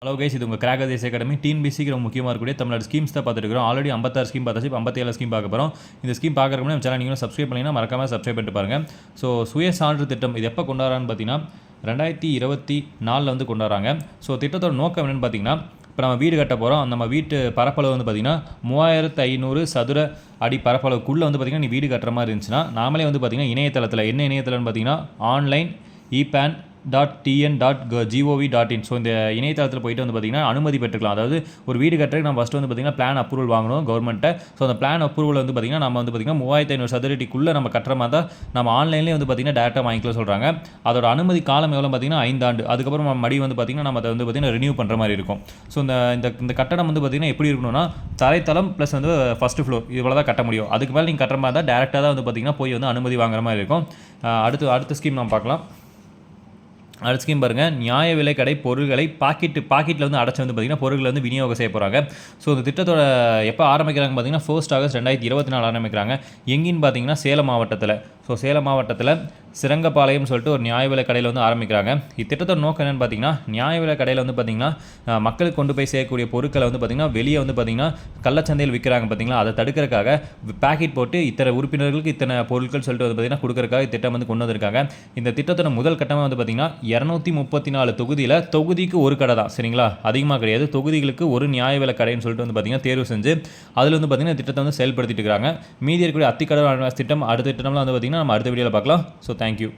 Hello guys, இது உங்கள் crack தேசிய அகாடமி. டிஎன்பிசிக்கு ரொம்ப முக்கியமாக இருக்கக்கூடிய தமிழ்நாடு ஸ்கீம்ஸ் தான் பார்த்துட்டு இருக்கிறோம். ஆல்ரெடி 56 ஸ்கீம் பார்த்தாச்சு, இப்போ 57 ஸ்கீம் பார்க்க போகிறோம். இந்த ஸ்கீம் பார்க்குறதுக்கு நம்ம சேனல் நீங்களும் சப்ஸ்கிரைப் பண்ணிங்கன்னா மறக்காமல் சப்ஸ்கிரைப் பண்ணிட்டு பாருங்கள். ஸோ சுயசான்று திட்டம் இது எப்போ கொண்டாடுறான்னு பார்த்தீங்கன்னா 2024 வந்து கொண்டாடுறாங்க. ஸோ திட்டத்தோட நோக்கம் என்னென்னு பார்த்தீங்கன்னா, இப்போ நம்ம வீடு கட்ட போகிறோம். நம்ம வீட்டு பரப்பளவு வந்து பார்த்திங்கன்னா 3500 சதுர அடி பரப்பளவுக்குள்ளே வந்து பார்த்திங்கன்னா நீ வீடு கட்டுற மாதிரி இருந்துச்சுன்னா, நாமளே வந்து பார்த்திங்கன்னா இணையதளத்தில் என்ன இணையதளம்னு பார்த்தீங்கன்னா ஆன்லைன் epan.tn.gov.in. ஸோ இந்த இணையதளத்தில் போயிட்டு வந்து பார்த்திங்கன்னா அனுமதி பெற்றுக்கலாம். அதாவது ஒரு வீடு கட்டுறதுக்கு நம்ம ஃபஸ்ட்டு வந்து பார்த்திங்கன்னா பிளான் அப்ரூவல் வாங்கணும் கவர்மெண்ட்டை. ஸோ அந்த பிளான் அப்ரூவல் வந்து பார்த்திங்கன்னா நம்ம வந்து பார்த்திங்கன்னா 3500 சதுரடிக்குள்ளே நம்ம கட்டுற மாதிரி தான் நம்ம ஆன்லைன்லேயே வந்து பார்த்திங்கன்னா டேரெக்டாக வாங்கிக்கலாம் சொல்கிறாங்க. அதோட அனுமதி காலம் எவ்வளோ பார்த்திங்கன்னா 5 ஆண்டு. அதுக்கப்புறம் நம்ம மடி வந்து பார்த்திங்கன்னா நம்ம அதை வந்து பார்த்திங்கன்னா ரினியூ பண்ணுற மாதிரி இருக்கும். ஸோ இந்த கட்டடம் வந்து பார்த்திங்கன்னா எப்படி இருக்கணும்னா தரைத்தளம் ப்ளஸ் வந்து ஃபஸ்ட்டு ஃப்ளோர் இவ்வளோ தான் கட்ட முடியும். அதுக்கு மேலே நீங்கள் கட்டுற மாதிரி தான் டேரெக்டாக தான் வந்து பார்த்திங்கன்னா போய் வந்து அனுமதி வாங்குற மாதிரி இருக்கும். அடுத்த ஸ்கீம் நம்ம பார்க்கலாம். அடுத்த ஸ்கீம் பாருங்கள், நியாய விலை கடை பொருட்களை பாக்கெட்டில் வந்து அடைச்சி வந்து பார்த்திங்கன்னா பொருட்களை வந்து விநியோகம் செய்ய போகிறாங்க. ஸோ இந்த திட்டத்தோட எப்போ ஆரம்பிக்கிறாங்க பார்த்தீங்கன்னா 1 ஆகஸ்ட் 2024 ஆரம்பிக்கிறாங்க. எங்கேன்னு பார்த்தீங்கன்னா சேலம் மாவட்டத்தில். ஸோ சேலம் மாவட்டத்தில் சிரங்கப்பாளையம் சொல்லிட்டு ஒரு நியாய விலை கடையில் வந்து ஆரம்பிக்கிறாங்க. இத்திட்டத்தோட நோக்கம் என்னென்னு பார்த்தீங்கன்னா, நியாய விலை கடையில் வந்து பார்த்திங்கன்னா மக்களுக்கு கொண்டு போய் செய்யக்கூடிய பொருட்களை வந்து பார்த்திங்கன்னா வெளியே வந்து பார்த்திங்கன்னா கள்ளச்சந்தையில் விற்கிறாங்க பார்த்தீங்களா, அதை தடுக்கிறதுக்காக பேக்கெட் போட்டு இத்தனை உறுப்பினர்களுக்கு இத்தனை பொருட்கள் சொல்லிட்டு வந்து பார்த்திங்கன்னா கொடுக்கறதுக்காக திட்டம் வந்து கொண்டு வந்திருக்காங்க. இந்த திட்டத்தோட முதல் கட்டமாக வந்து பார்த்திங்கன்னா 234 தொகுதியில் தொகுதிக்கு ஒரு கடை தான், சரிங்களா, அதிகமாக கிடையாது. தொகுதிகளுக்கு ஒரு நியாய விலை கடைன்னு சொல்லிட்டு வந்து பார்த்திங்கன்னா தேர்வு செஞ்சு அதில் வந்து பார்த்திங்கன்னா திட்டத்தை வந்து செயல்படுத்திட்டு இருக்காங்க. மீதி இருக்கக்கூடிய அத்திக்கடை திட்டம் அடுத்த திட்டம்லாம் வந்து பார்த்திங்கன்னா நம்ம அடுத்த வீடியோவில் பார்க்கலாம். So thank you.